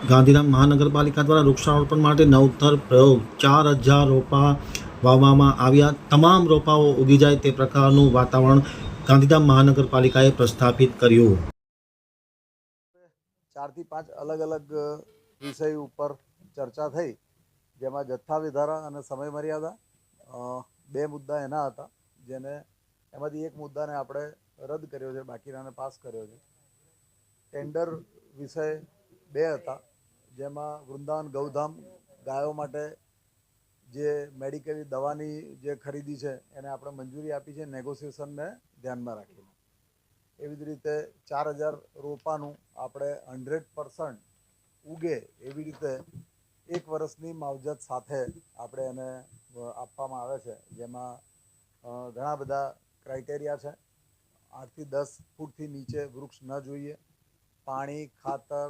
ગાંધીધામ મહાનગરપાલિકા દ્વારા વૃક્ષારોપણ માટે નવતર પ્રયોગ 4000 રોપા વાવવામાં આવ્યા. તમામ રોપાઓ ઉગી જાય તે પ્રકારનું વાતાવરણ ગાંધીધામ મહાનગરપાલિકાએ પ્રસ્થાપિત કર્યું. 4 થી 5 અલગ અલગ વિષય ઉપર ચર્ચા થઈ, જેમાં જથ્થા વધારા અને સમય મર્યાદા, 2 મુદ્દા એના હતા, જેને એમાંથી એક મુદ્દાને આપણે રદ કર્યો છે, બાકીનાને પાસ કર્યો છે. ટેન્ડર વિષય 2 હતા, જેમાં વૃંદાવન ગૌધામ ગાયો માટે જે મેડિકલ દવાની જે ખરીદી છે એને આપણે મંજૂરી આપી છે, નેગોશિએશનને ધ્યાનમાં રાખીને. એવી જ રીતે 4000 રોપાનું આપણે 100% ઉગે એવી રીતે 1 વર્ષની માવજત સાથે આપણે એને આપવામાં આવે છે, જેમાં ઘણા બધા ક્રાઇટેરિયા છે. 8 થી 10 ફૂટથી નીચે વૃક્ષ ન જોઈએ, પાણી, ખાતર,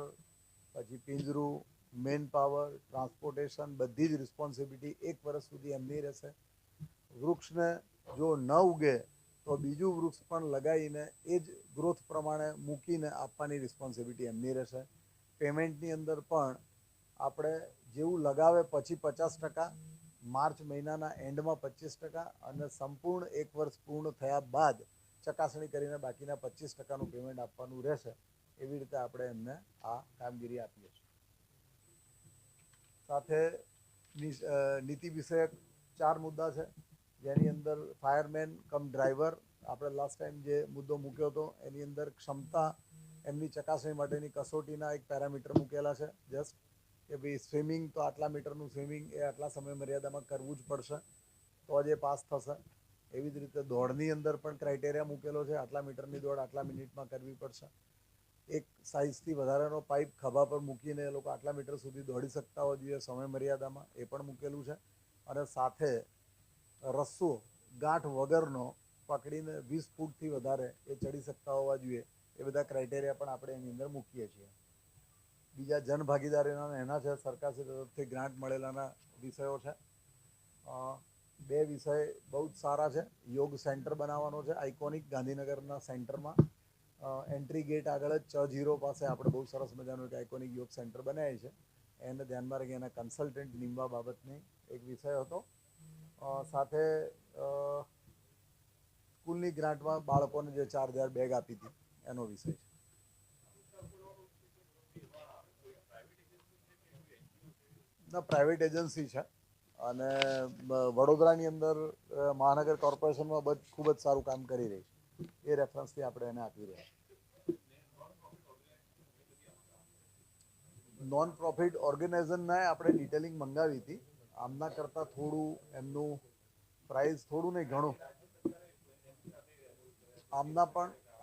પછી પિંજરું, મેન પાવર, ટ્રાન્સપોર્ટેશન, બધી જ રિસ્પોન્સિબિલિટી 1 વર્ષ સુધી એમની રહેશે. વૃક્ષને જો ન ઉગે તો બીજું વૃક્ષ પણ લગાવીને એ જ ગ્રોથ પ્રમાણે મૂકીને આપવાની રિસ્પોન્સિબિલિટી એમની રહેશે. પેમેન્ટની અંદર પણ આપણે જેવું લગાવે પછી 50%, માર્ચ મહિનાના એન્ડમાં 25% અને સંપૂર્ણ 1 વર્ષ પૂર્ણ થયા બાદ ચકાસણી કરીને બાકીના 25%નું પેમેન્ટ આપવાનું રહેશે. એવી રીતે આપણે એમને આ કામગીરી આપીએ છીએ. સાથે નીતિ વિષયક 4 મુદ્દા છે, જેની અંદર ફાયરમેન કમ ડ્રાઈવર આપણે લાસ્ટ ટાઈમ જે મુદ્દો મૂક્યો હતો એની અંદર ક્ષમતા એમની ચકાસણી માટેની કસોટીના એક પેરામીટર મૂકેલા છે. જસ્ટ કે ભાઈ સ્વિમિંગ તો આટલા મીટરનું સ્વિમિંગ એ આટલા સમય મર્યાદામાં કરવું જ પડશે તો જ એ પાસ થશે. એવી જ રીતે દોડની અંદર પણ ક્રાઇટેરિયા મૂકેલો છે, આટલા મીટરની દોડ આટલા મિનિટમાં કરવી પડશે. એક સાઇઝથી વધારાનો પાઇપ ખભા પર મૂકીને એ લોકો આટલા મીટર સુધી દોડી શકતા હોવા જોઈએ સમય મર્યાદામાં, એ પણ મૂકેલું છે. અને સાથે રસ્સો ગાંઠ વગરનો પકડીને 20 ફૂટથી વધારે એ ચડી શકતા હોવા જોઈએ. એ બધા ક્રાઇટેરિયા પણ આપણે એની અંદર મૂકીએ છીએ. બીજા જનભાગીદારીના એના છે, સરકારશ્રી તરફથી ગ્રાન્ટ મળેલાના વિષયો છે. 2 વિષય બહુ જ સારા છે. યોગ સેન્ટર બનાવવાનો છે, આઇકોનિક ગાંધીનગરના સેન્ટરમાં. એન્ટ્રી ગેટ આગળ જ ચ0 પાસે આપણે બહુ સરસ મજાનું એક આઇકોનિક યોગ સેન્ટર બનાવ્યું છે. એને ધ્યાનમાં રાખી એના કન્સલ્ટન્ટ નીમવા બાબતની એક વિષય હતો. સાથે સ્કૂલની ગ્રાન્ટમાં બાળકોને જે 4000 બેગ આપી હતી એનો વિષય છે. પ્રાઇવેટ એજન્સી છે અને વડોદરાની અંદર મહાનગર કોર્પોરેશનમાં ખૂબ જ સારું કામ કરી રહી છે. એ રેફરન્સથી આપણે એને આપી રહ્યા. નોન પ્રોફિટ ઓર્ગેનાઇઝેશનને આપણે ડિટેલિંગ મંગાવી હતી. આમના કરતાં થોડું એમનું પ્રાઇસ થોડું નહીં ઘણું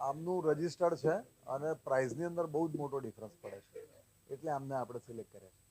આમનું રજિસ્ટર્ડ છે અને પ્રાઇસની અંદર બહુ જ મોટો ડિફરન્સ પડે છે, એટલે આમને આપણે સિલેક્ટ કર્યા છે.